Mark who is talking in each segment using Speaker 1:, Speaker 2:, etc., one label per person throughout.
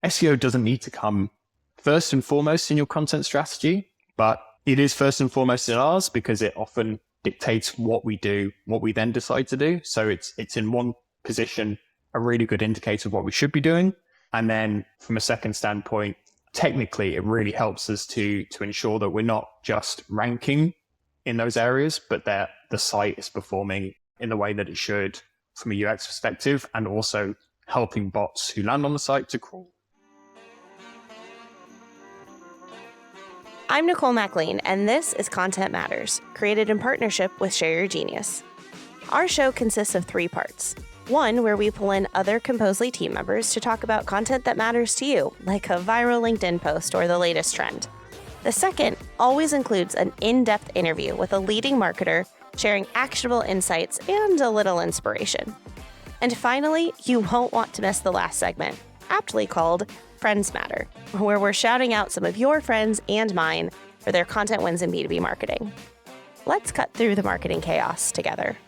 Speaker 1: SEO doesn't need to come first and foremost in your content strategy, but it is first and foremost in ours because it often dictates what we do, what we then decide to do. So it's in one position, a really good indicator of what we should be doing. And then from a second standpoint, technically, it really helps us to ensure that we're not just ranking in those areas, but that the site is performing in the way that it should from a UX perspective, and also helping bots who land on the site to crawl.
Speaker 2: I'm Nicole MacLean, and this is Content Matters, created in partnership with Share Your Genius. Our show consists of 3 parts. One, where we pull in other Composely team members to talk about content that matters to you, like a viral LinkedIn post or the latest trend. The second always includes an in-depth interview with a leading marketer, sharing actionable insights and a little inspiration. And finally, you won't want to miss the last segment, aptly called Friends Matter, where we're shouting out some of your friends and mine for their content wins in B2B marketing. Let's cut through the marketing chaos together.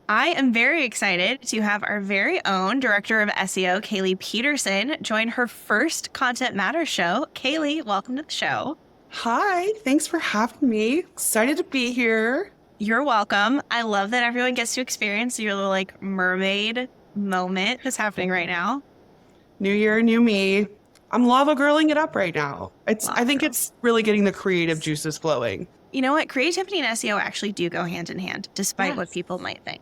Speaker 2: I am very excited to have our very own Director of SEO, Kaylee Peterson, join her first Content Matters show. Kaylee, welcome to the show.
Speaker 3: Hi, thanks for having me. Excited to be here.
Speaker 2: You're welcome. I love that everyone gets to experience your little mermaid moment that's happening right now.
Speaker 3: New year, new me. I'm lava girling it up right now. I think it's really getting the creative juices flowing.
Speaker 2: You know what? Creativity and SEO actually do go hand in hand, despite what people might think.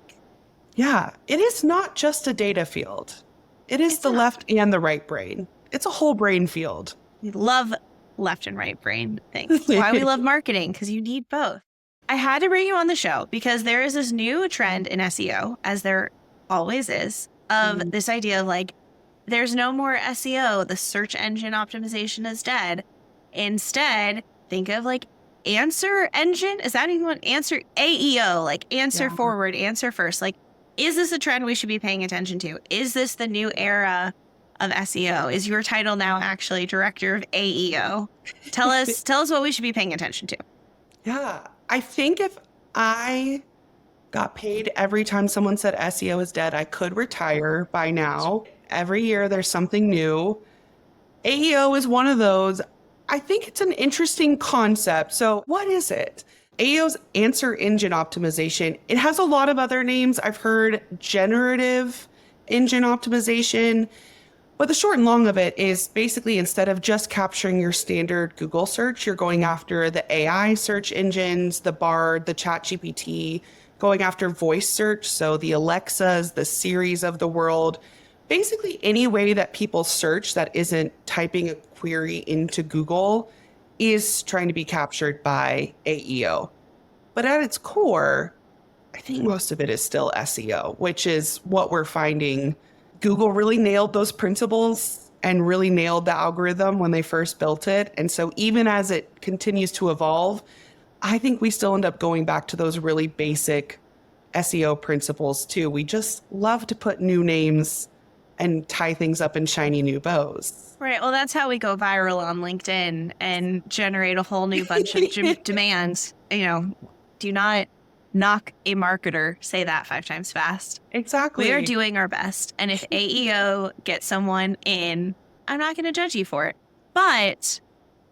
Speaker 3: Yeah, it is not just a data field. It's the left and the right brain. It's a whole brain field.
Speaker 2: We love left and right brain things. Why we love marketing, because you need both. I had to bring you on the show because there is this new trend in SEO, as there always is, of this idea of there's no more SEO. The search engine optimization is dead. Instead, think of answer engine. Is that even answer AEO? Answer forward, answer first. Is this a trend we should be paying attention to? Is this the new era of SEO? Is your title now actually Director of AEO? Tell us what we should be paying attention to.
Speaker 3: Yeah, I think if I got paid every time someone said SEO is dead, I could retire by now. Every year there's something new. AEO is one of those. I think it's an interesting concept. So what is it? AEO's answer engine optimization. It has a lot of other names. I've heard generative engine optimization. But the short and long of it is basically instead of just capturing your standard Google search, you're going after the AI search engines, the Bard, the ChatGPT, going after voice search. So the Alexas, the Siris of the world, basically any way that people search that isn't typing a query into Google is trying to be captured by AEO. But at its core, I think most of it is still SEO, which is what we're finding. Google really nailed those principles and really nailed the algorithm when they first built it. And so even as it continues to evolve, I think we still end up going back to those really basic SEO principles too. We just love to put new names and tie things up in shiny new bows.
Speaker 2: Right. Well, that's how we go viral on LinkedIn and generate a whole new bunch of demands. Do not knock a marketer. Say that 5 times fast.
Speaker 3: Exactly.
Speaker 2: We are doing our best. And if AEO gets someone in, I'm not going to judge you for it. But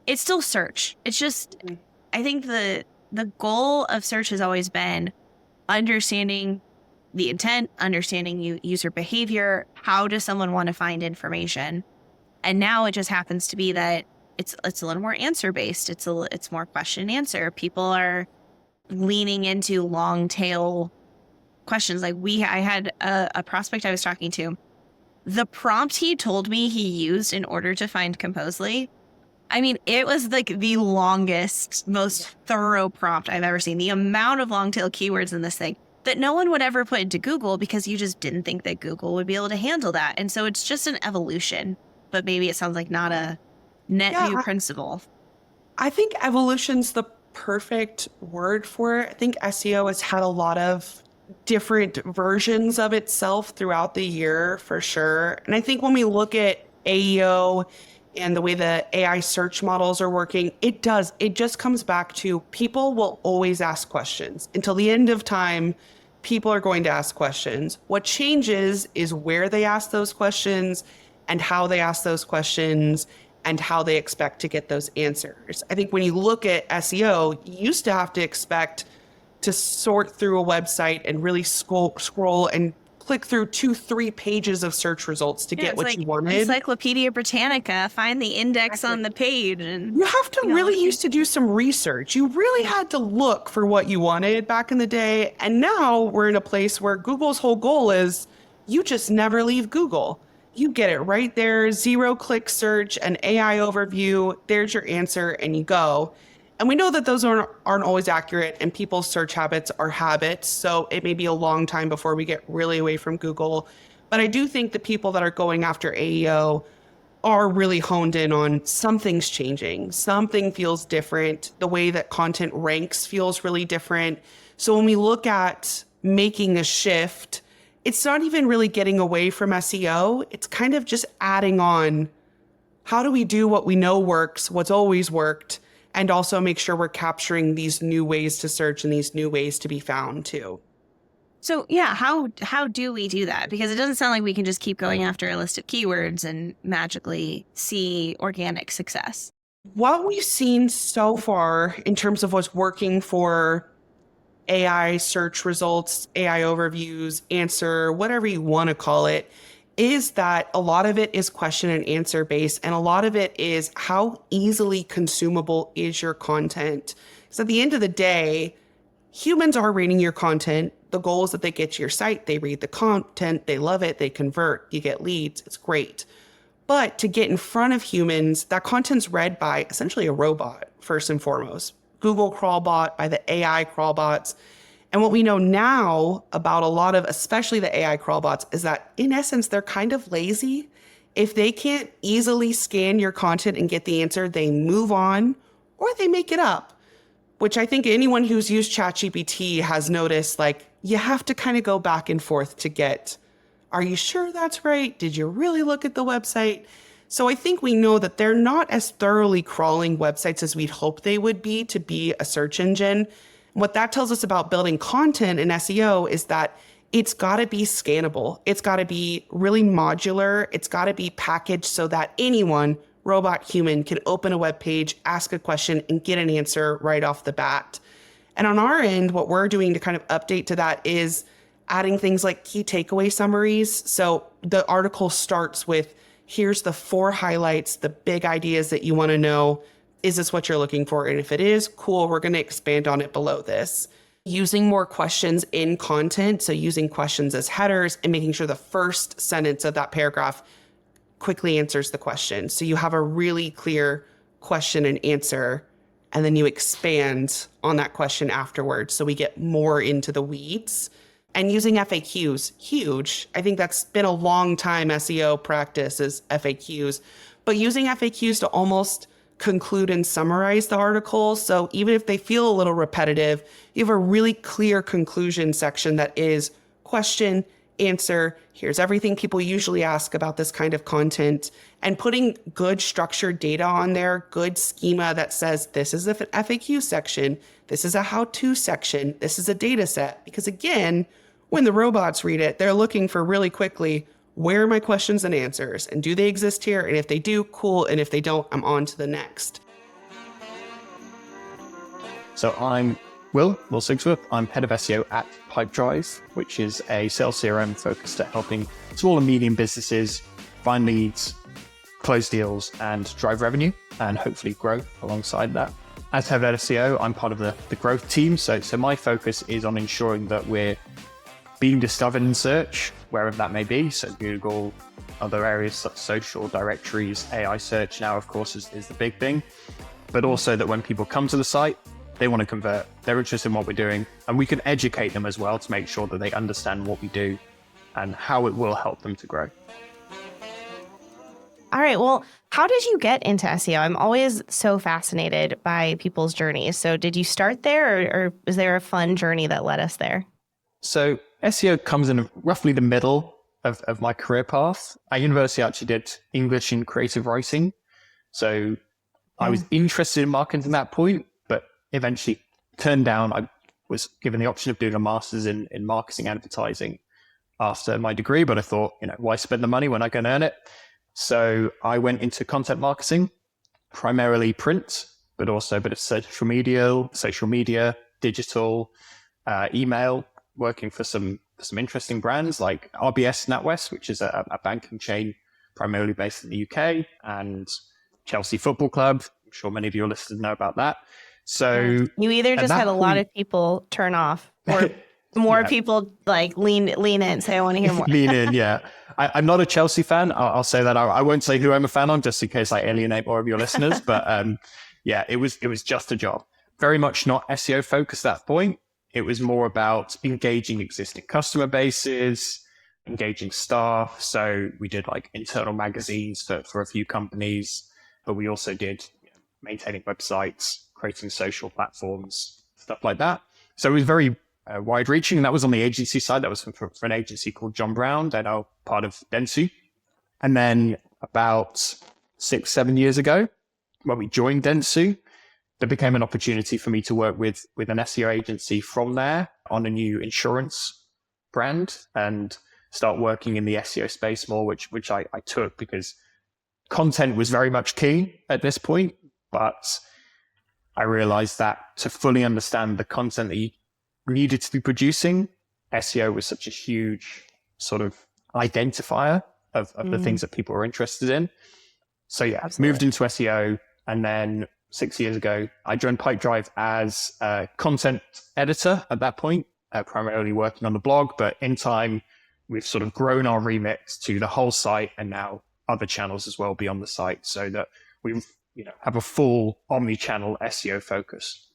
Speaker 2: it's still search. It's just, I think the goal of search has always been understanding the intent, understanding user behavior. How does someone want to find information? And now it just happens to be that it's a little more answer based. It's more question and answer. People are leaning into long tail questions. I had a prospect I was talking to. The prompt he told me he used in order to find Composely, it was the longest, most thorough prompt I've ever seen. The amount of long tail keywords in this thing that no one would ever put into Google because you just didn't think that Google would be able to handle that. And so it's just an evolution, but maybe it sounds like not a net new principle.
Speaker 3: I think evolution's the perfect word for it. I think SEO has had a lot of different versions of itself throughout the year for sure. And I think when we look at AEO and the way the AI search models are working, it just comes back to people will always ask questions. Until the end of time, people are going to ask questions. What changes is where they ask those questions and how they ask those questions and how they expect to get those answers. I think when you look at SEO, you used to have to expect to sort through a website and really scroll and click through 2-3 pages of search results to get what you wanted.
Speaker 2: Encyclopedia Britannica, find the index on the page. And
Speaker 3: you have to really used to do some research. You really had to look for what you wanted back in the day. And now we're in a place where Google's whole goal is you just never leave Google. You get it right there, 0-click search, an AI overview, there's your answer, and you go. And we know that those aren't always accurate, and people's search habits are habits. So it may be a long time before we get really away from Google. But I do think the people that are going after AEO are really honed in on something's changing. Something feels different. The way that content ranks feels really different. So when we look at making a shift, it's not even really getting away from SEO. It's kind of just adding on, how do we do what we know works, what's always worked, and also make sure we're capturing these new ways to search and these new ways to be found too.
Speaker 2: So yeah, how do we do that? Because it doesn't sound like we can just keep going after a list of keywords and magically see organic success.
Speaker 3: What we've seen so far in terms of what's working for AI search results, AI overviews, answer, whatever you want to call it, is that a lot of it is question and answer based, and a lot of it is how easily consumable is your content. Because at the end of the day, humans are reading your content. The goal is that they get to your site, they read the content, they love it, they convert, you get leads, it's great. But to get in front of humans, that content's read by essentially a robot, first and foremost. Google crawlbot, by the AI crawlbots. And what we know now about a lot of, especially the AI crawlbots, is that in essence, they're kind of lazy. If they can't easily scan your content and get the answer, they move on or they make it up, which I think anyone who's used ChatGPT has noticed, like, you have to kind of go back and forth to get, are you sure that's right? Did you really look at the website? So I think we know that they're not as thoroughly crawling websites as we'd hope they would be to be a search engine. What that tells us about building content in SEO is that it's got to be scannable. It's got to be really modular. It's got to be packaged so that anyone, robot, human, can open a web page, ask a question, and get an answer right off the bat. And on our end, what we're doing to kind of update to that is adding things like key takeaway summaries. So the article starts with, here's the 4 highlights, the big ideas that you want to know. Is this what you're looking for? And if it is, cool, we're going to expand on it below this. Using more questions in content, so using questions as headers and making sure the first sentence of that paragraph quickly answers the question. So you have a really clear question and answer, and then you expand on that question afterwards. So we get more into the weeds. And using FAQs, huge. I think that's been a long time SEO practice is FAQs, but using FAQs to almost conclude and summarize the article. So even if they feel a little repetitive, you have a really clear conclusion section that is question, answer, here's everything people usually ask about this kind of content, and putting good structured data on there, good schema that says this is an FAQ section, this is a how-to section, this is a data set. Because again, when the robots read it, they're looking for really quickly, where are my questions and answers? And do they exist here? And if they do, cool. And if they don't, I'm on to the next.
Speaker 1: So I'm Will Sigsworth. I'm head of SEO at Pipedrive, which is a sales CRM focused at helping small and medium businesses find leads, close deals, and drive revenue, and hopefully grow alongside that. As head of SEO, I'm part of the growth team. So my focus is on ensuring that we're being discovered in search, wherever that may be. So Google, other areas such as social, directories, AI search now, of course, is the big thing. But also that when people come to the site, they want to convert, they're interested in what we're doing, and we can educate them as well to make sure that they understand what we do and how it will help them to grow.
Speaker 4: All right. Well, how did you get into SEO? I'm always so fascinated by people's journeys. So did you start there, or is there a fun journey that led us there?
Speaker 1: So SEO comes in roughly the middle of my career path. At university, I actually did English and creative writing. So I was interested in marketing at that point, but eventually turned down. I was given the option of doing a master's in marketing advertising after my degree, but I thought, why spend the money when I can earn it? So I went into content marketing, primarily print, but also a bit of social media, digital, email, working for some interesting brands like RBS NatWest, which is a banking chain primarily based in the UK, and Chelsea Football Club. I'm sure many of your listeners know about that. So
Speaker 4: you either just had a lot of people turn off, or more people like lean in and say, I want to hear more.
Speaker 1: Lean in, yeah. I'm not a Chelsea fan. I'll say that. I won't say who I'm a fan of, just in case I alienate more of your listeners. But yeah, it was just a job. Very much not SEO focused at that point. It was more about engaging existing customer bases, engaging staff. So we did like internal magazines for a few companies, but we also did maintaining websites, creating social platforms, stuff like that. So it was very wide reaching. And that was on the agency side. That was for an agency called John Brown. They're now part of Dentsu. And then about 6-7 years ago, when we joined Dentsu, there became an opportunity for me to work with an SEO agency from there on a new insurance brand and start working in the SEO space more, which I took because content was very much key at this point. But I realized that to fully understand the content that you needed to be producing, SEO was such a huge sort of identifier of the things that people were interested in. So yeah, moved into SEO. And then 6 years ago, I joined Pipedrive as a content editor at that point, primarily working on the blog. But in time, we've sort of grown our remit to the whole site and now other channels as well beyond the site, so that we have a full omni-channel SEO focus.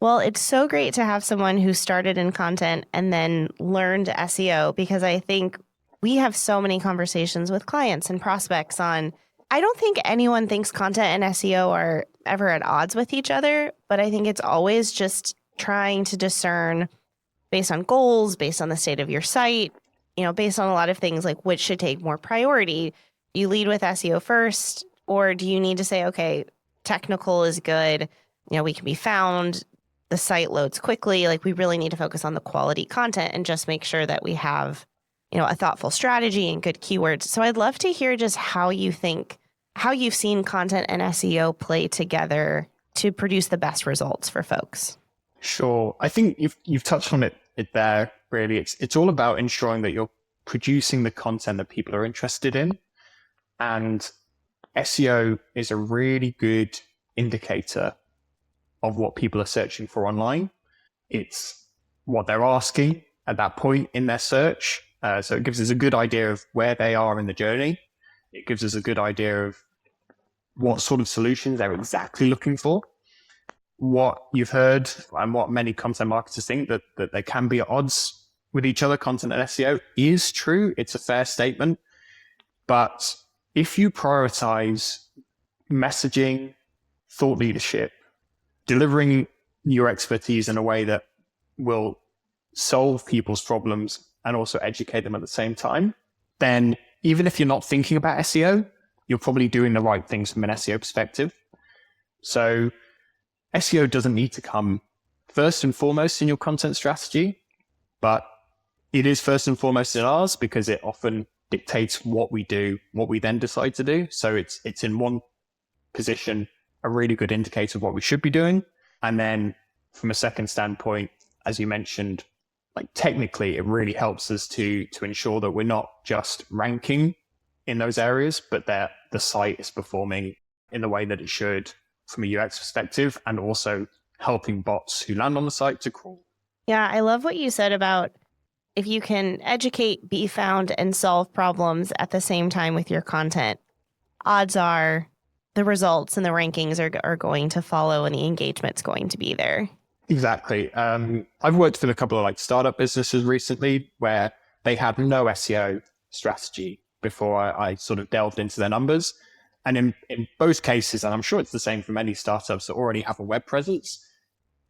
Speaker 4: Well, it's so great to have someone who started in content and then learned SEO, because I think we have so many conversations with clients and prospects on, I don't think anyone thinks content and SEO are ever at odds with each other, but I think it's always just trying to discern based on goals, based on the state of your site, based on a lot of things like which should take more priority. You lead with SEO first, or do you need to say, okay, technical is good, we can be found, the site loads quickly, like we really need to focus on the quality content and just make sure that we have, a thoughtful strategy and good keywords. So I'd love to hear just how you've seen content and SEO play together to produce the best results for folks.
Speaker 1: Sure. I think you've touched on it there, really. It's all about ensuring that you're producing the content that people are interested in. And SEO is a really good indicator of what people are searching for online. It's what they're asking at that point in their search. So it gives us a good idea of where they are in the journey. It gives us a good idea of what sort of solutions they're exactly looking for. What you've heard and what many content marketers think that they can be at odds with each other, content and SEO, is true. It's a fair statement. But if you prioritize messaging, thought leadership, delivering your expertise in a way that will solve people's problems and also educate them at the same time, then even if you're not thinking about SEO, you're probably doing the right things from an SEO perspective. So SEO doesn't need to come first and foremost in your content strategy, but it is first and foremost in ours because it often dictates what we do, what we then decide to do. So it's in one position, a really good indicator of what we should be doing. And then from a second standpoint, as you mentioned, like technically, it really helps us to ensure that we're not just ranking in those areas, but that the site is performing in the way that it should from a UX perspective, and also helping bots who land on the site to crawl.
Speaker 4: Yeah, I love what you said about if you can educate, be found, and solve problems at the same time with your content, odds are the results and the rankings are going to follow and the engagement's going to be there.
Speaker 1: Exactly. I've worked with a couple of startup businesses recently where they had no SEO strategy before I sort of delved into their numbers. And in both cases, and I'm sure it's the same for many startups that already have a web presence,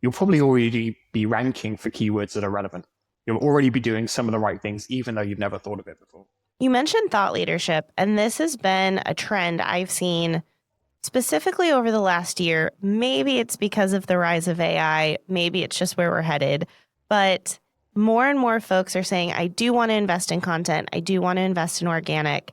Speaker 1: you'll probably already be ranking for keywords that are relevant. You'll already be doing some of the right things, even though you've never thought of it before.
Speaker 4: You mentioned thought leadership, and this has been a trend I've seen specifically over the last year. Maybe it's because of the rise of AI. Maybe it's just where we're headed. But more and more folks are saying, I do want to invest in content. I do want to invest in organic.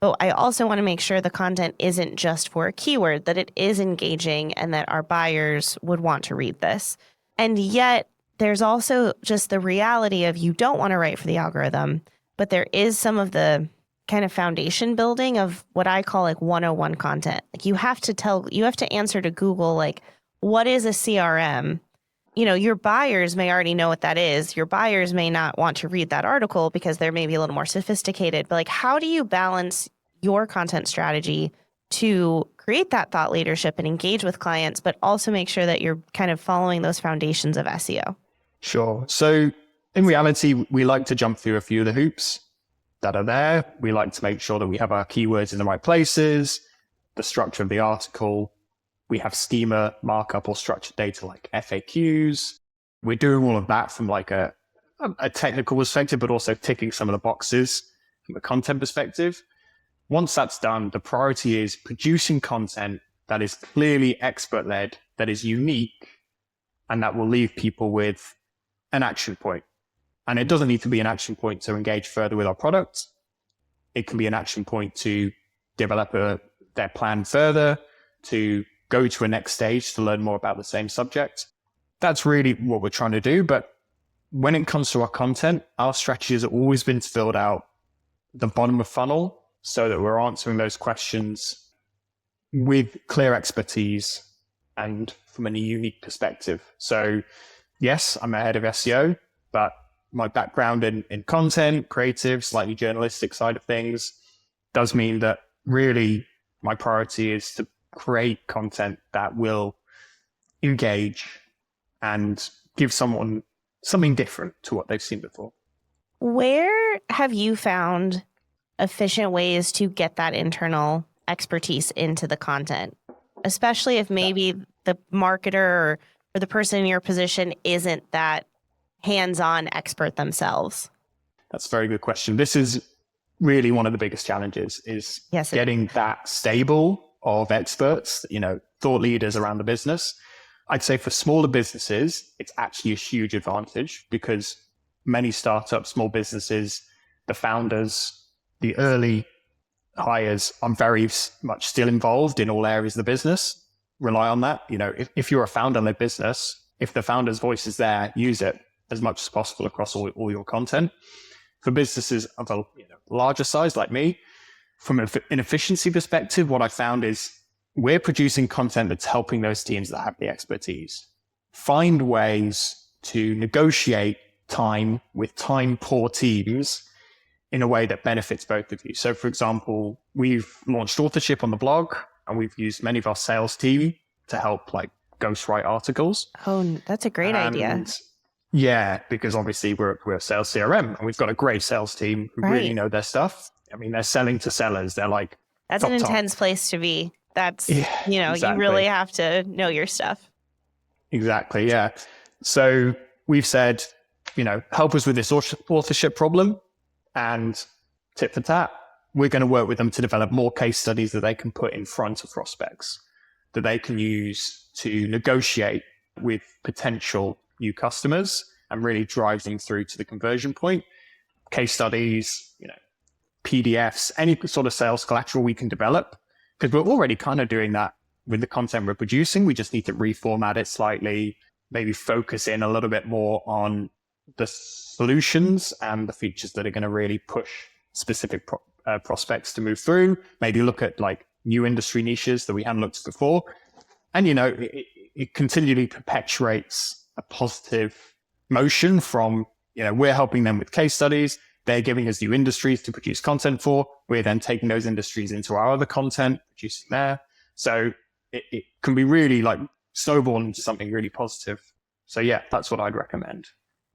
Speaker 4: But I also want to make sure the content isn't just for a keyword, that it is engaging and that our buyers would want to read this. And yet there's also just the reality of you don't want to write for the algorithm, but there is some of the kind of foundation building of what I call like 101 content. Like you have to answer to Google, like, what is a CRM? You know, your buyers may already know what that is. Your buyers may not want to read that article because they're maybe a little more sophisticated. But like, how do you balance your content strategy to create that thought leadership and engage with clients, but also make sure that you're kind of following those foundations of SEO?
Speaker 1: Sure. So in reality, we like to jump through a few of the hoops that are there. We like to make sure that we have our keywords in the right places, the structure of the article. We have schema, markup, or structured data like FAQs. We're doing all of that from like a technical perspective, but also ticking some of the boxes from a content perspective. Once that's done, the priority is producing content that is clearly expert-led, that is unique, and that will leave people with an action point. And it doesn't need to be an action point to engage further with our product. It can be an action point to develop their plan further, to go to a next stage to learn more about the same subject. That's really what we're trying to do. But when it comes to our content, our strategy has always been to build out the bottom of funnel so that we're answering those questions with clear expertise and from a unique perspective. So yes, I'm ahead of SEO, but my background in content, creative, slightly journalistic side of things does mean that really my priority is to create content that will engage and give someone something different to what they've seen before.
Speaker 4: Where have you found efficient ways to get that internal expertise into the content, especially if maybe the marketer or the person in your position isn't that hands-on expert themselves?
Speaker 1: That's a very good question. This is really one of the biggest challenges is getting that stable of experts, thought leaders around the business. I'd say for smaller businesses, it's actually a huge advantage because many startups, small businesses, the founders, the early hires are very much still involved in all areas of the business. Rely on that. If you're a founder-led business, if the founder's voice is there, use it as much as possible across all your content. For businesses of a larger size like me, from an efficiency perspective, what I found is we're producing content that's helping those teams that have the expertise. Find ways to negotiate time with time-poor teams in a way that benefits both of you. So, for example, we've launched authorship on the blog, and we've used many of our sales team to help ghostwrite articles.
Speaker 4: Oh, that's a great idea.
Speaker 1: Yeah, because obviously we're a sales CRM and we've got a great sales team who really know their stuff. I mean, they're selling to sellers. They're like,
Speaker 4: that's an intense place to be. That's,
Speaker 1: exactly.
Speaker 4: You really have to know your stuff.
Speaker 1: Exactly. Yeah. So we've said, help us with this authorship problem, and tit for tat, we're going to work with them to develop more case studies that they can put in front of prospects, that they can use to negotiate with potential new customers and really drive them through to the conversion point. Case studies, PDFs, any sort of sales collateral we can develop, because we're already kind of doing that with the content we're producing. We just need to reformat it slightly, maybe focus in a little bit more on the solutions and the features that are going to really push specific prospects to move through. Maybe look at new industry niches that we hadn't looked at before. And, it continually perpetuates a positive motion from, we're helping them with case studies. They're giving us new industries to produce content for. We're then taking those industries into our other content, producing there. So it can be really snowball into something really positive. So yeah, that's what I'd recommend.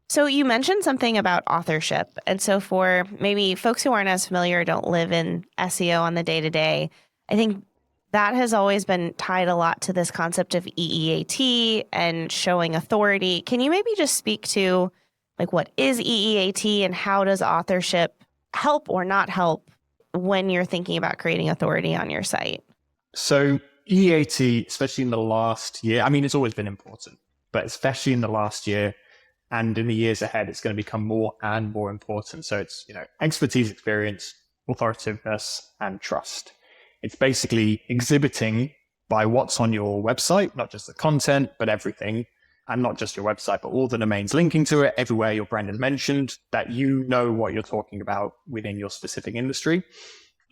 Speaker 4: So you mentioned something about authorship. And so for maybe folks who aren't as familiar, don't live in SEO on the day-to-day, I think that has always been tied a lot to this concept of EEAT and showing authority. Can you maybe just speak to what is EEAT and how does authorship help or not help when you're thinking about creating authority on your site?
Speaker 1: So EEAT, especially in the last year, I mean, it's always been important, but especially in the last year and in the years ahead, it's going to become more and more important. So it's, expertise, experience, authoritativeness, and trust. It's basically exhibiting by what's on your website, not just the content, but everything. And not just your website, but all the domains linking to it, everywhere your brand is mentioned, that you know what you're talking about within your specific industry.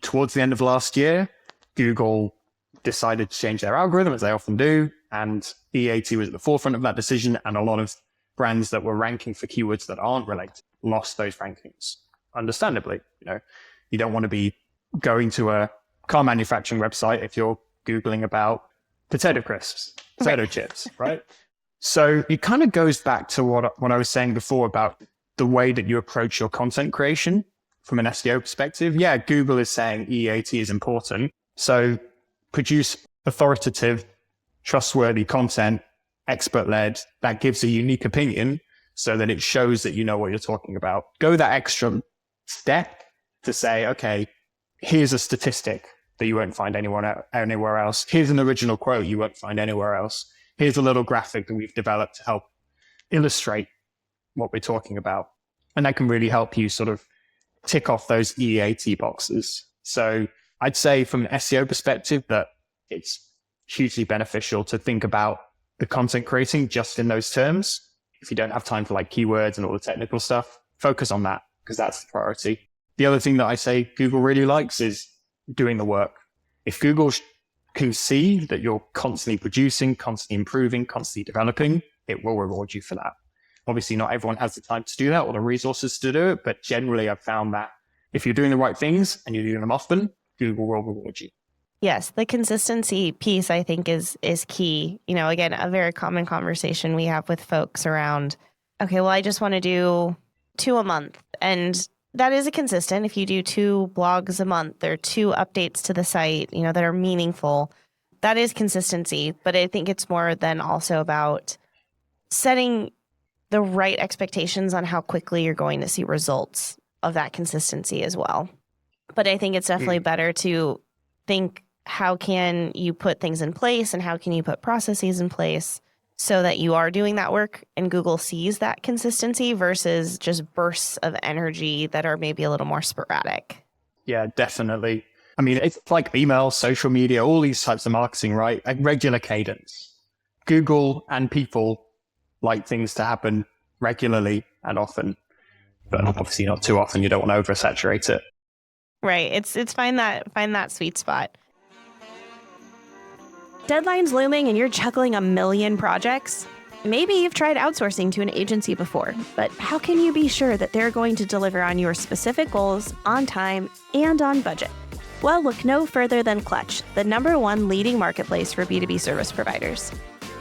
Speaker 1: Towards the end of last year, Google decided to change their algorithm, as they often do, and EEAT was at the forefront of that decision, and a lot of brands that were ranking for keywords that aren't related lost those rankings. Understandably, you don't want to be going to a car manufacturing website if you're Googling about potato crisps, potato chips, right? So it kind of goes back to what I was saying before about the way that you approach your content creation from an SEO perspective. Yeah, Google is saying EEAT is important. So produce authoritative, trustworthy content, expert-led, that gives a unique opinion so that it shows that you know what you're talking about. Go that extra step to say, okay, here's a statistic that you won't find anywhere else. Here's an original quote you won't find anywhere else. Here's a little graphic that we've developed to help illustrate what we're talking about. And that can really help you sort of tick off those EEAT boxes. So I'd say from an SEO perspective that it's hugely beneficial to think about the content creating just in those terms. If you don't have time for like keywords and all the technical stuff, focus on that because that's the priority. The other thing that I say Google really likes is doing the work. If Google can see that you're constantly producing, constantly improving, constantly developing, it will reward you for that. Obviously, not everyone has the time to do that or the resources to do it, but generally I've found that if you're doing the right things and you're doing them often, Google will reward you.
Speaker 4: Yes, the consistency piece I think is key. Again, a very common conversation we have with folks around, okay, well, I just want to do 2 a month. And that is a consistent. If you do 2 blogs a month or 2 updates to the site, that are meaningful, that is consistency. But I think it's more than also about setting the right expectations on how quickly you're going to see results of that consistency as well. But I think it's definitely better to think, how can you put things in place and how can you put processes in place so that you are doing that work and Google sees that consistency versus just bursts of energy that are maybe a little more sporadic.
Speaker 1: Yeah, definitely. I mean, it's like email, social media, all these types of marketing, right? A regular cadence. Google and people like things to happen regularly and often, but obviously not too often. You don't want to oversaturate it.
Speaker 4: Right. It's find that sweet spot.
Speaker 2: Deadlines looming and you're juggling a million projects? Maybe you've tried outsourcing to an agency before, but how can you be sure that they're going to deliver on your specific goals, on time, and on budget? Well, look no further than Clutch, the #1 leading marketplace for B2B service providers.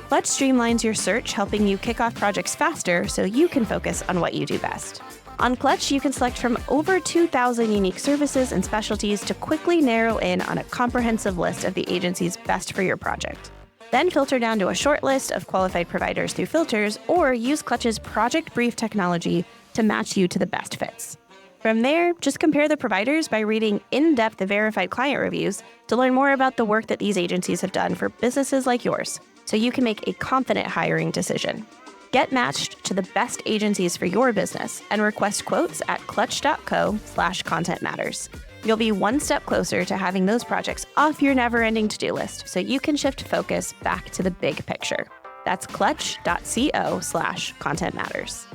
Speaker 2: Clutch streamlines your search, helping you kick off projects faster so you can focus on what you do best. On Clutch, you can select from over 2,000 unique services and specialties to quickly narrow in on a comprehensive list of the agency's best for your project. Then filter down to a short list of qualified providers through filters, or use Clutch's project brief technology to match you to the best fits. From there, just compare the providers by reading in-depth verified client reviews to learn more about the work that these agencies have done for businesses like yours, so you can make a confident hiring decision. Get matched to the best agencies for your business and request quotes at clutch.co/content matters. You'll be one step closer to having those projects off your never-ending to-do list so you can shift focus back to the big picture. That's clutch.co/content matters.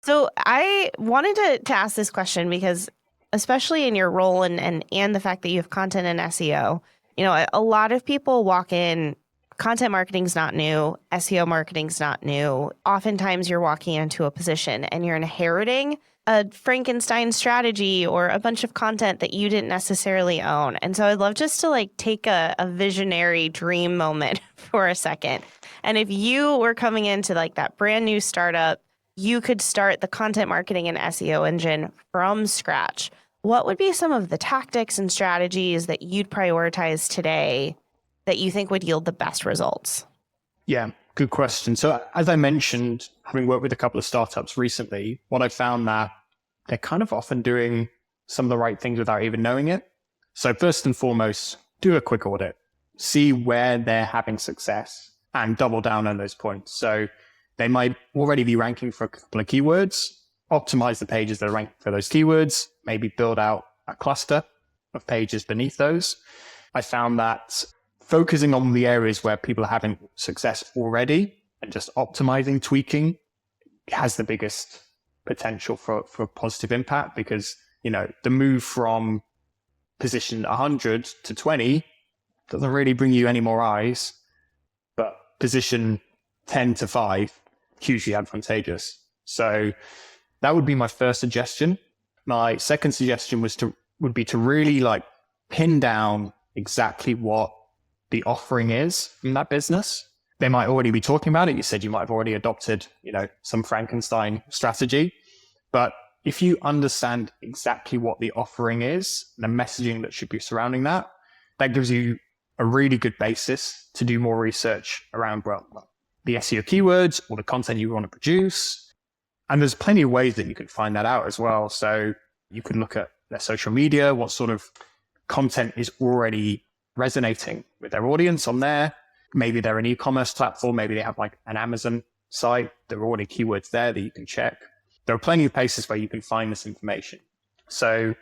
Speaker 4: So I wanted to ask this question because especially in your role and the fact that you have content in SEO, a lot of people walk in. Content marketing's not new. SEO marketing's not new. Oftentimes you're walking into a position and you're inheriting a Frankenstein strategy or a bunch of content that you didn't necessarily own. And so I'd love just to take a visionary dream moment for a second. And if you were coming into that brand new startup, you could start the content marketing and SEO engine from scratch. What would be some of the tactics and strategies that you'd prioritize today that you think would yield the best results?
Speaker 1: Yeah, good question. So as I mentioned, having worked with a couple of startups recently, what I found that they're kind of often doing some of the right things without even knowing it. So first and foremost, do a quick audit, see where they're having success and double down on those points. So they might already be ranking for a couple of keywords. optimize the pages that are ranked for those keywords, maybe build out a cluster of pages beneath those. I found that focusing on the areas where people are having success already and just optimizing, tweaking has the biggest potential for positive impact, because, the move from position 100 to 20 doesn't really bring you any more eyes, but position 10 to 5, hugely advantageous. So that would be my first suggestion. My second suggestion would be to really pin down exactly what the offering is in that business. They might already be talking about it. You said you might have already adopted, some Frankenstein strategy. But if you understand exactly what the offering is, the messaging that should be surrounding that, that gives you a really good basis to do more research around, the SEO keywords or the content you want to produce. And there's plenty of ways that you can find that out as well. So you can look at their social media, what sort of content is already resonating with their audience on there. Maybe they're an e-commerce platform. Maybe they have an Amazon site. There are already keywords there that you can check. There are plenty of places where you can find this information. So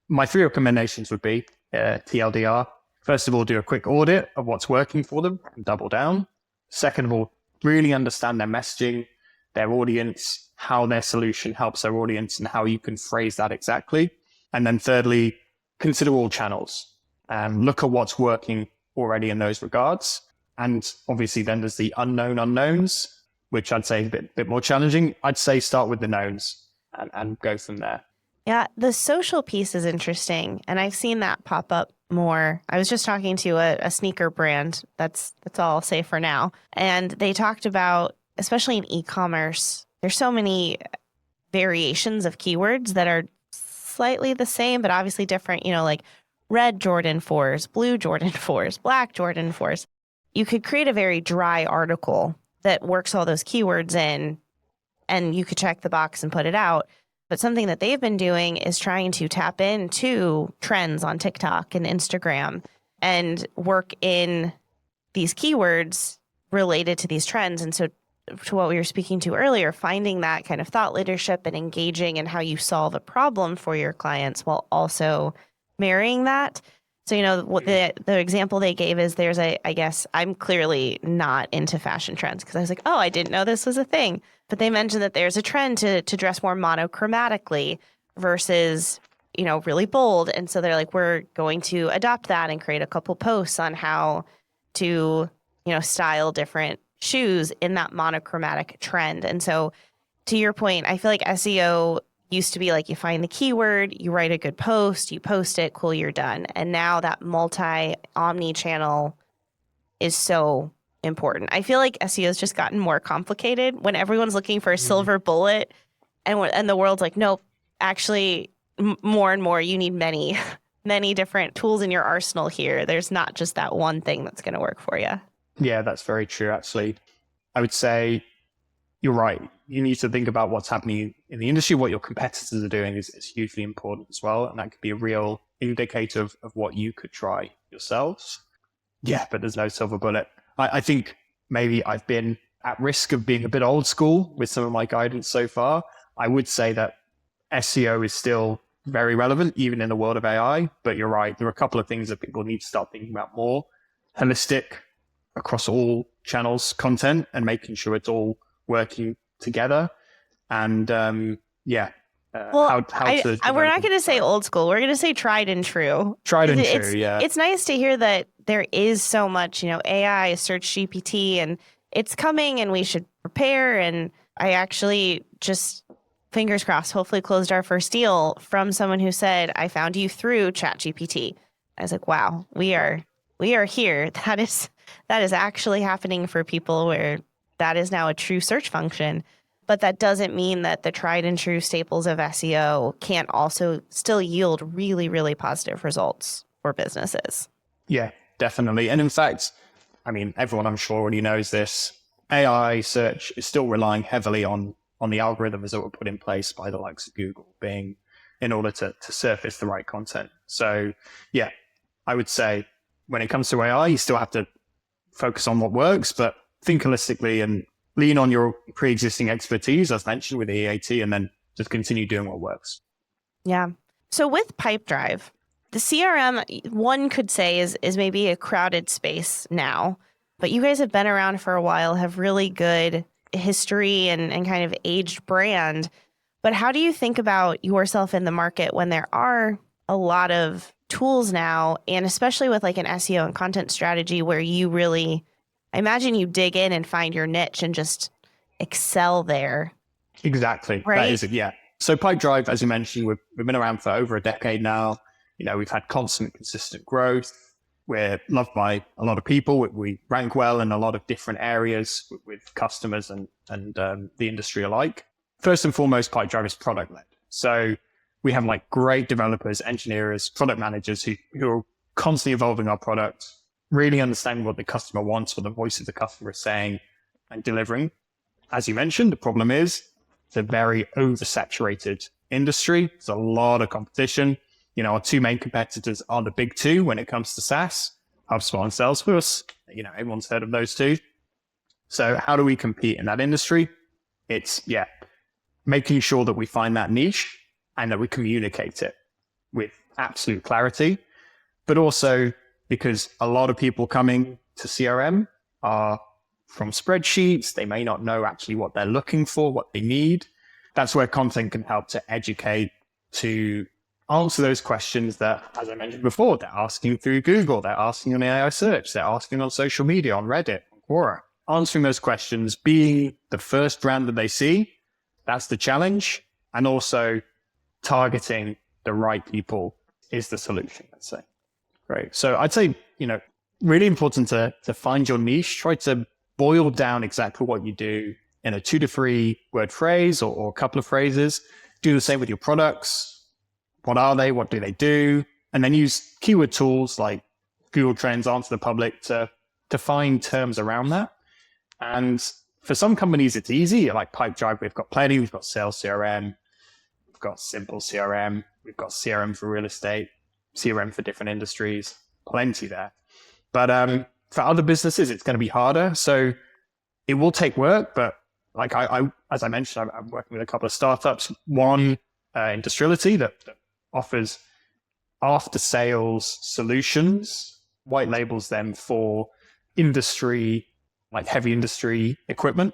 Speaker 1: my 3 recommendations would be TLDR. First of all, do a quick audit of what's working for them and double down. Second of all, really understand their messaging, their audience, how their solution helps their audience, and how you can phrase that exactly. And then thirdly, consider all channels and look at what's working already in those regards. And obviously then there's the unknown unknowns, which I'd say is a bit more challenging. I'd say start with the knowns and go from there.
Speaker 4: Yeah, the social piece is interesting, and I've seen that pop up more. I was just talking to a sneaker brand. That's all I'll say for now. And they talked about, especially in e-commerce, there's so many variations of keywords that are slightly the same, but obviously different, like red Jordan 4s, blue Jordan 4s, black Jordan 4s. You could create a very dry article that works all those keywords in, and you could check the box and put it out. But something that they've been doing is trying to tap into trends on TikTok and Instagram and work in these keywords related to these trends. And so to what we were speaking to earlier, finding that kind of thought leadership and engaging in how you solve a problem for your clients while also marrying that. So, what the example they gave is there's I guess I'm clearly not into fashion trends because I was like, oh, I didn't know this was a thing. But they mentioned that there's a trend to dress more monochromatically versus, really bold. And so they're like, we're going to adopt that and create a couple posts on how to, style different shoes in that monochromatic trend. And so to your point, I feel like SEO used to be like you find the keyword, you write a good post, you post it, cool, you're done. And now that omni-channel is so important. I feel like SEO has just gotten more complicated when everyone's looking for a silver bullet, and the world's like, nope, actually, more and more, you need many, many different tools in your arsenal here. There's not just that one thing that's going to work for you.
Speaker 1: Yeah, that's very true, actually. I would say you're right. You need to think about what's happening in the industry. What your competitors are doing is hugely important as well. And that could be a real indicator of what you could try yourselves. Yeah, but there's no silver bullet. I think maybe I've been at risk of being a bit old school with some of my guidance so far. I would say that SEO is still very relevant, even in the world of AI. But you're right. There are a couple of things that people need to start thinking about more. Holistic across all channels, content, and making sure it's all working together. And
Speaker 4: we're
Speaker 1: not
Speaker 4: going to say old school. We're going to say tried and true.
Speaker 1: Tried and true, yeah.
Speaker 4: It's nice to hear that there is so much, AI, search GPT, and it's coming and we should prepare. And I actually just, fingers crossed, hopefully closed our first deal from someone who said, I found you through ChatGPT. I was like, wow, we are here. That is actually happening for people where that is now a true search function. But that doesn't mean that the tried and true staples of SEO can't also still yield really, really positive results for businesses.
Speaker 1: Yeah, definitely. And in fact, everyone I'm sure already knows this. AI search is still relying heavily on the algorithms that were put in place by the likes of Google, Bing, in order to surface the right content. So yeah, I would say when it comes to AI, you still have to focus on what works, but think holistically and lean on your pre-existing expertise, as mentioned with EEAT, and then just continue doing what works.
Speaker 4: Yeah. So with Pipedrive, the CRM, one could say is maybe a crowded space now, but you guys have been around for a while, have really good history and kind of aged brand. But how do you think about yourself in the market when there are a lot of tools now, and especially with like an SEO and content strategy where you really, I imagine you dig in and find your niche and just excel there.
Speaker 1: Exactly.
Speaker 4: Right?
Speaker 1: That is it. Yeah. So Pipedrive, as you mentioned, we've been around for over a decade now. We've had constant, consistent growth. We're loved by a lot of people. We rank well in a lot of different areas with customers and the industry alike. First and foremost, Pipedrive is product led. So we have like great developers, engineers, product managers who are constantly evolving our product, really understanding what the customer wants, what the voice of the customer is saying, and delivering. As you mentioned, the problem is it's a very oversaturated industry. There's a lot of competition. Our two main competitors are the big two when it comes to SaaS, HubSpot and Salesforce. Everyone's heard of those two. So how do we compete in that industry? It's, making sure that we find that niche and that we communicate it with absolute clarity. But also because a lot of people coming to CRM are from spreadsheets. They may not know actually what they're looking for, what they need. That's where content can help to educate, to answer those questions that, as I mentioned before, they're asking through Google, they're asking on AI search, they're asking on social media, on Reddit, on Quora. Answering those questions, being the first brand that they see, that's the challenge. And also targeting the right people is the solution, let's say. Great. So I'd say, really important to find your niche, try to boil down exactly what you do in a 2 to 3 word phrase or a couple of phrases. Do the same with your products. What are they? What do they do? And then use keyword tools like Google Trends, Answer the Public to find terms around that. And for some companies, it's easy. Like Pipedrive, we've got plenty. We've got Sales CRM. We've got Simple CRM. We've got CRM for real estate, CRM for different industries. Plenty there. But for other businesses, it's going to be harder. So it will take work. But like I as I mentioned, I'm working with a couple of startups. One, Industriality, that offers after-sales solutions, white labels them for industry, like heavy industry equipment.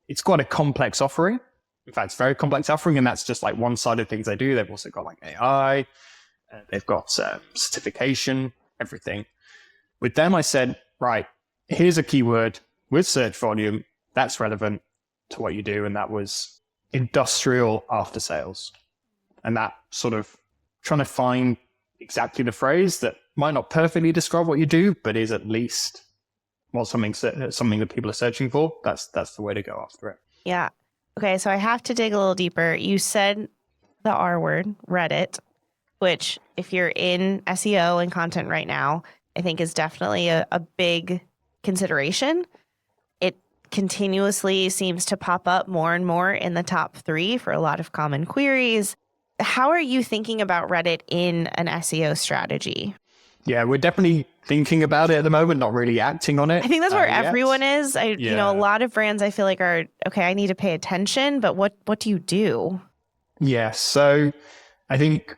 Speaker 1: It's quite a complex offering. In fact, it's a very complex offering, and that's just like one side of things they do. They've also got like AI, they've got certification, everything. With them, I said, right, here's a keyword with search volume that's relevant to what you do, and that was industrial after-sales. And that sort of trying to find exactly the phrase that might not perfectly describe what you do, but is at least something that people are searching for. That's the way to go after it.
Speaker 4: Yeah. Okay, so I have to dig a little deeper. You said the R word, Reddit, which if you're in SEO and content right now, I think is definitely a big consideration. It continuously seems to pop up more and more in the top 3 for a lot of common queries. How are you thinking about Reddit in an SEO strategy?
Speaker 1: Yeah, we're definitely thinking about it at the moment, not really acting on it.
Speaker 4: I think that's where everyone is.
Speaker 1: Yeah.
Speaker 4: A lot of brands I feel like are, okay, I need to pay attention, but what do you do?
Speaker 1: Yeah, so I think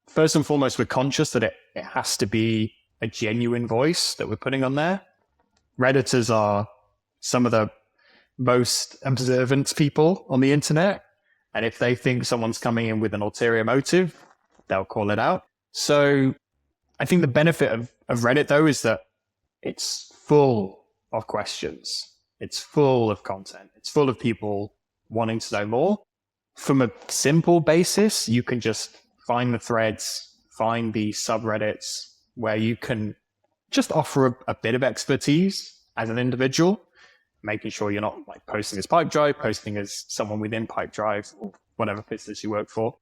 Speaker 1: first and foremost, we're conscious that it has to be a genuine voice that we're putting on there. Redditors are some of the most observant people on the internet. And if they think someone's coming in with an ulterior motive, they'll call it out. So I think the benefit of Reddit, though, is that it's full of questions. It's full of content. It's full of people wanting to know more. From a simple basis, you can just find the threads, find the subreddits where you can just offer a bit of expertise as an individual, making sure you're not like posting as Pipedrive, posting as someone within Pipedrive or whatever business you work for,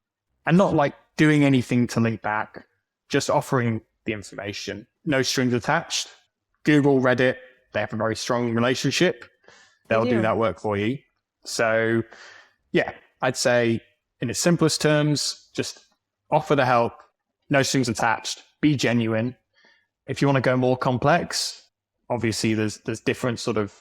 Speaker 1: and not like doing anything to link back, just offering the information. No strings attached. Google, Reddit, they have a very strong relationship. They'll do that work for you. So yeah, I'd say in its simplest terms, just offer the help, no strings attached, be genuine. If you want to go more complex, obviously there's different sort of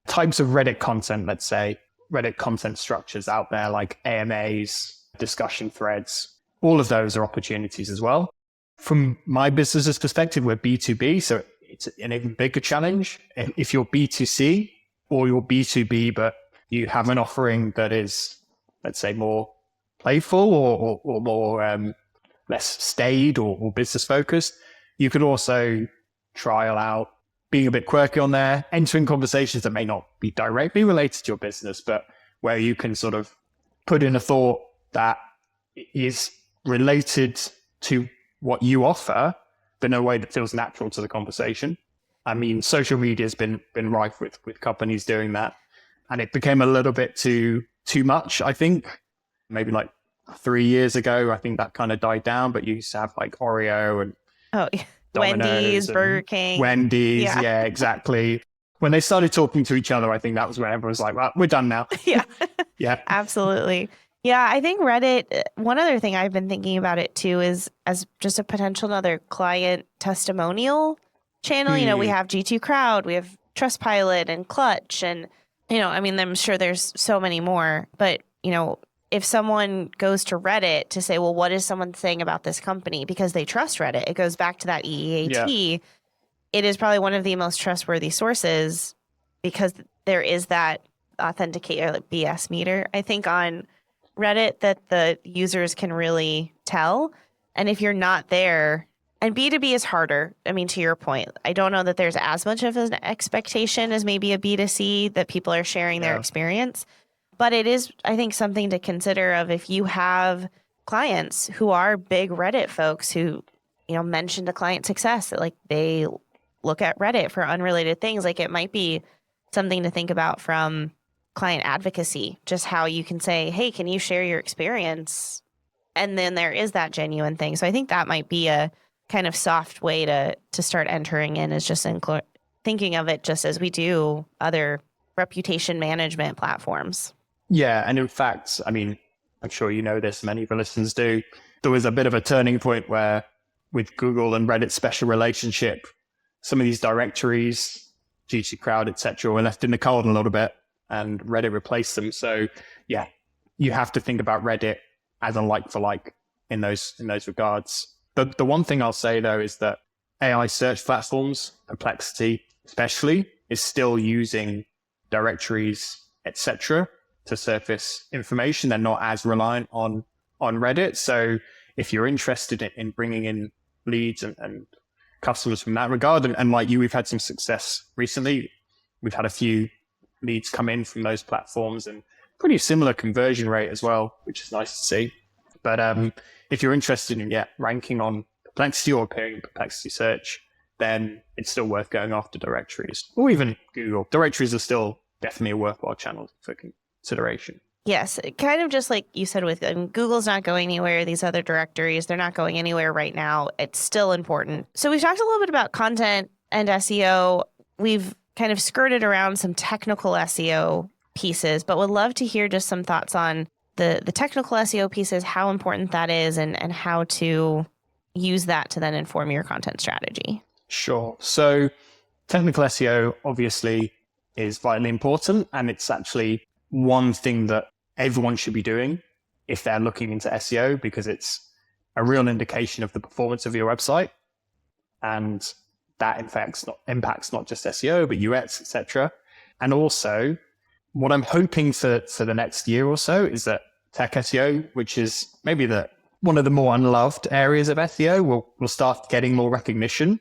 Speaker 1: types of Reddit content, let's say, Reddit content structures out there like AMAs, discussion threads. All of those are opportunities as well. From my business's perspective, we're B2B, so it's an even bigger challenge. If you're B2C or you're B2B, but you have an offering that is, let's say, more playful or more less staid or business focused, you could also trial out being a bit quirky on there, entering conversations that may not be directly related to your business, but where you can sort of put in a thought that is related to what you offer, but in a way that feels natural to the conversation. I mean, social media has been rife with companies doing that. And it became a little bit too much, I think. Maybe like 3 years ago, I think that kind of died down, but you used to have like Oreo and
Speaker 4: Wendy's, Burger King.
Speaker 1: Wendy's, yeah, exactly. When they started talking to each other, I think that was when everyone was like, well, we're done now.
Speaker 4: Yeah.
Speaker 1: Yeah.
Speaker 4: Absolutely. Yeah, I think Reddit, one other thing I've been thinking about it too is as just a potential another client testimonial channel. You know, we have G2 Crowd, we have Trustpilot and Clutch, and, you know, I mean, I'm sure there's so many more, but, you know, if someone goes to Reddit to say, well, what is someone saying about this company? Because they trust Reddit. It goes back to that EEAT. Yeah. It is probably one of the most trustworthy sources because there is that authenticator, like BS meter, I think, on Reddit that the users can really tell. And if you're not there, and B2B is harder. I mean, to your point, I don't know that there's as much of an expectation as maybe a B2C that people are sharing their experience. But it is, I think, something to consider of if you have clients who are big Reddit folks who, you know, mentioned a client success, that like they look at Reddit for unrelated things. Like it might be something to think about from client advocacy, just how you can say, hey, can you share your experience? And then there is that genuine thing. So I think that might be a kind of soft way to start entering in, is just thinking of it just as we do other reputation management platforms.
Speaker 1: Yeah. And in fact, I mean, I'm sure you know this, many of your listeners do. There was a bit of a turning point where with Google and Reddit's special relationship, some of these directories, G2 Crowd, etc., were left in the cold a little bit and Reddit replaced them. So yeah, you have to think about Reddit as a like for like in those regards. The one thing I'll say though is that AI search platforms, Perplexity especially, is still using directories, etc., to surface information. They're not as reliant on Reddit. So if you're interested in bringing in leads and customers from that regard, and like you, we've had some success recently. We've had a few leads come in from those platforms and pretty similar conversion rate as well, which is nice to see. But if you're interested in ranking on Perplexity or appearing in Perplexity search, then it's still worth going after directories or even Google. Directories are still definitely a worthwhile channel for consideration.
Speaker 4: Yes, kind of just like you said with Google's not going anywhere. These other directories, they're not going anywhere right now. It's still important. So we've talked a little bit about content and SEO. We've kind of skirted around some technical SEO pieces, but would love to hear just some thoughts on the technical SEO pieces, how important that is, and how to use that to then inform your content strategy.
Speaker 1: Sure. So technical SEO obviously is vitally important, and it's actually one thing that everyone should be doing if they're looking into SEO, because it's a real indication of the performance of your website. And that impacts not just SEO, but UX, etc. And also, what I'm hoping for the next year or so is that tech SEO, which is maybe one of the more unloved areas of SEO, will start getting more recognition,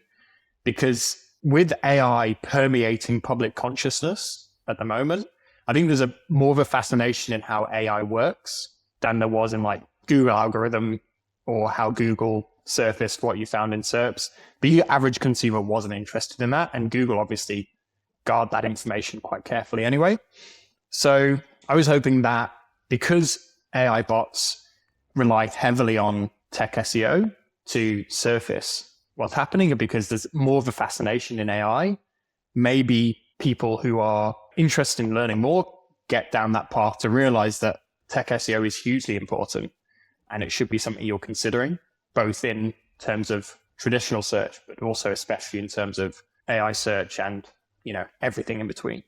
Speaker 1: because with AI permeating public consciousness at the moment, I think there's more of a fascination in how AI works than there was in like Google algorithm or how Google surfaced what you found in SERPs. The average consumer wasn't interested in that, and Google obviously guard that information quite carefully anyway. So I was hoping that because AI bots rely heavily on tech SEO to surface what's happening, and because there's more of a fascination in AI, maybe people who are interested in learning more get down that path to realize that tech SEO is hugely important and it should be something you're considering, both in terms of traditional search, but also especially in terms of AI search and, everything in between.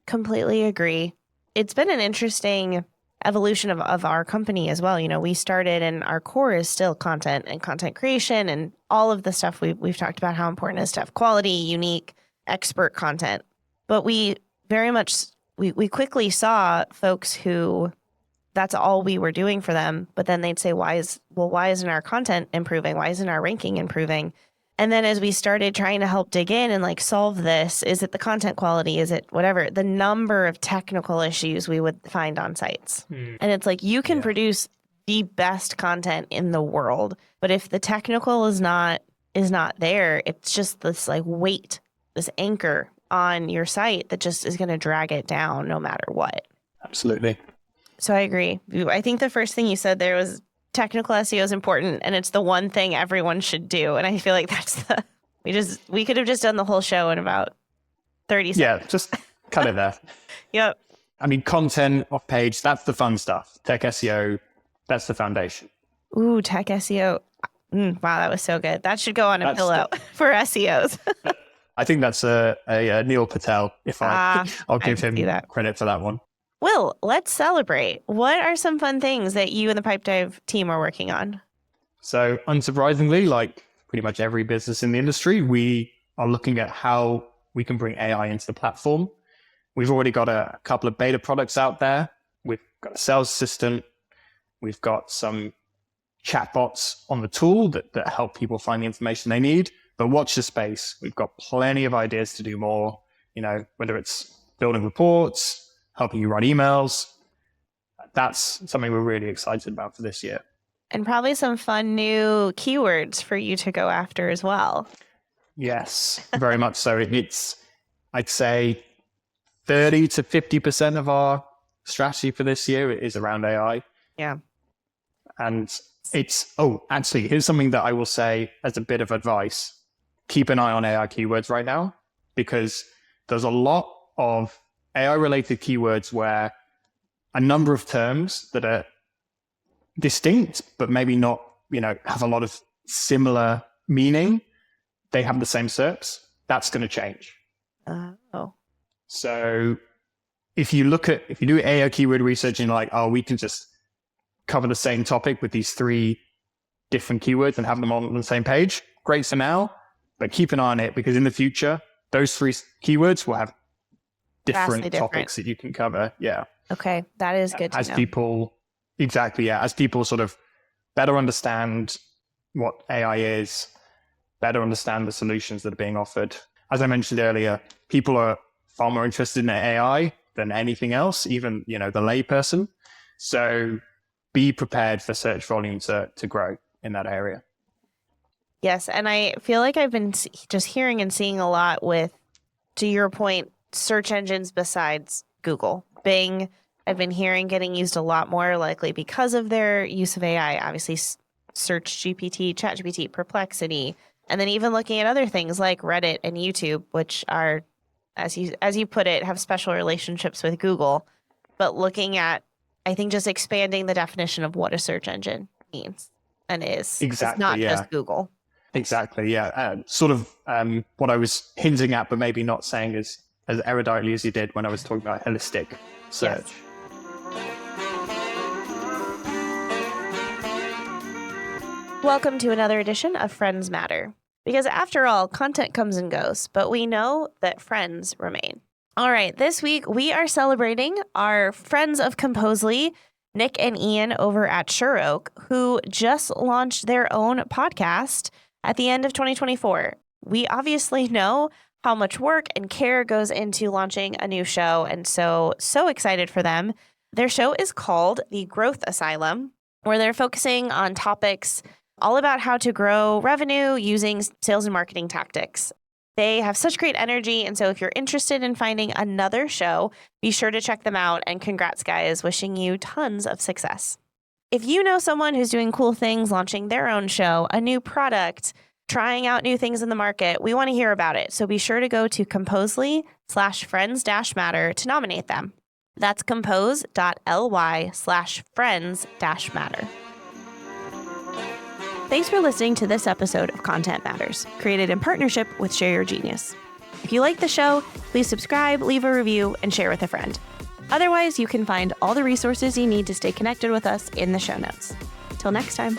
Speaker 4: Completely agree. It's been an interesting evolution of our company as well. We started and our core is still content and content creation and all of the stuff we've talked about, how important it is to have quality, unique, expert content. But we very much, we quickly saw folks who that's all we were doing for them. But then they'd say, why isn't our content improving? Why isn't our ranking improving? And then as we started trying to help dig in and like solve this, is it the content quality? Is it whatever? The number of technical issues we would find on sites. And it's like, you can produce the best content in the world, but if the technical is not there, it's just this like weight, this anchor on your site that just is going to drag it down no matter what.
Speaker 1: Absolutely.
Speaker 4: So I agree. I think the first thing you said there was technical SEO is important, and it's the one thing everyone should do. And I feel like that's we could have just done the whole show in about 30 seconds.
Speaker 1: Yeah, just cut it there.
Speaker 4: Yep.
Speaker 1: I mean, content off page, that's the fun stuff. Tech SEO, that's the foundation.
Speaker 4: Ooh, tech SEO. Wow, that was so good. That should go on a pillow for SEOs.
Speaker 1: I think that's a Neil Patel, I'll give him credit for that one.
Speaker 4: Will, let's celebrate. What are some fun things that you and the Pipedrive team are working on?
Speaker 1: So unsurprisingly, like pretty much every business in the industry, we are looking at how we can bring AI into the platform. We've already got a couple of beta products out there. We've got a sales assistant. We've got some chatbots on the tool that help people find the information they need. But watch the space. We've got plenty of ideas to do more, whether it's building reports, helping you write emails. That's something we're really excited about for this year.
Speaker 4: And probably some fun new keywords for you to go after as well.
Speaker 1: Yes, very much so. It's, I'd say, 30 to 50% of strategy for this year is around AI.
Speaker 4: Yeah.
Speaker 1: And actually, here's something that I will say as a bit of advice. Keep an eye on AI keywords right now, because there's a lot of AI-related keywords where a number of terms that are distinct, but maybe not, have a lot of similar meaning, they have the same SERPs. That's going to change. So if you do AI keyword research and you're like, we can just cover the same topic with these 3 different keywords and have them on the same page, great for now, but keep an eye on it, because in the future, those 3 keywords will have different topics that you can cover. Yeah.
Speaker 4: Okay. That is good to know.
Speaker 1: As people sort of better understand what AI is, better understand the solutions that are being offered. As I mentioned earlier, people are far more interested in AI than anything else, even, the layperson. So be prepared for search volume to grow in that area.
Speaker 4: Yes. And I feel like I've been just hearing and seeing a lot with, to your point, search engines besides Google. Bing, I've been hearing getting used a lot more, likely because of their use of AI. Obviously, Search GPT, ChatGPT, Perplexity, and then even looking at other things like Reddit and YouTube, which are, as you put it, have special relationships with Google. But looking at, I think, just expanding the definition of what a search engine means and is.
Speaker 1: Exactly.
Speaker 4: It's not just Google. Exactly.
Speaker 1: Yeah. Sort of what I was hinting at, but maybe not saying as eruditely as you did when I was talking about holistic search.
Speaker 4: Yes. Welcome to another edition of Friends Matter. Because after all, content comes and goes, but we know that friends remain. All right, this week we are celebrating our friends of Composely, Nick and Ian over at Sure Oak, who just launched their own podcast at the end of 2024. We obviously know how much work and care goes into launching a new show, and so excited for them. Their show is called The Growth Asylum, where they're focusing on topics all about how to grow revenue using sales and marketing tactics. They have such great energy, and so if you're interested in finding another show, be sure to check them out, and congrats, guys. Wishing you tons of success. If you know someone who's doing cool things, launching their own show, a new product, trying out new things in the market, we want to hear about it. So be sure to go to Composely/friends-matter to nominate them. That's compose.ly/friends-matter. Thanks for listening to this episode of Content Matters, created in partnership with Share Your Genius. If you like the show, please subscribe, leave a review, and share with a friend. Otherwise, you can find all the resources you need to stay connected with us in the show notes. Till next time.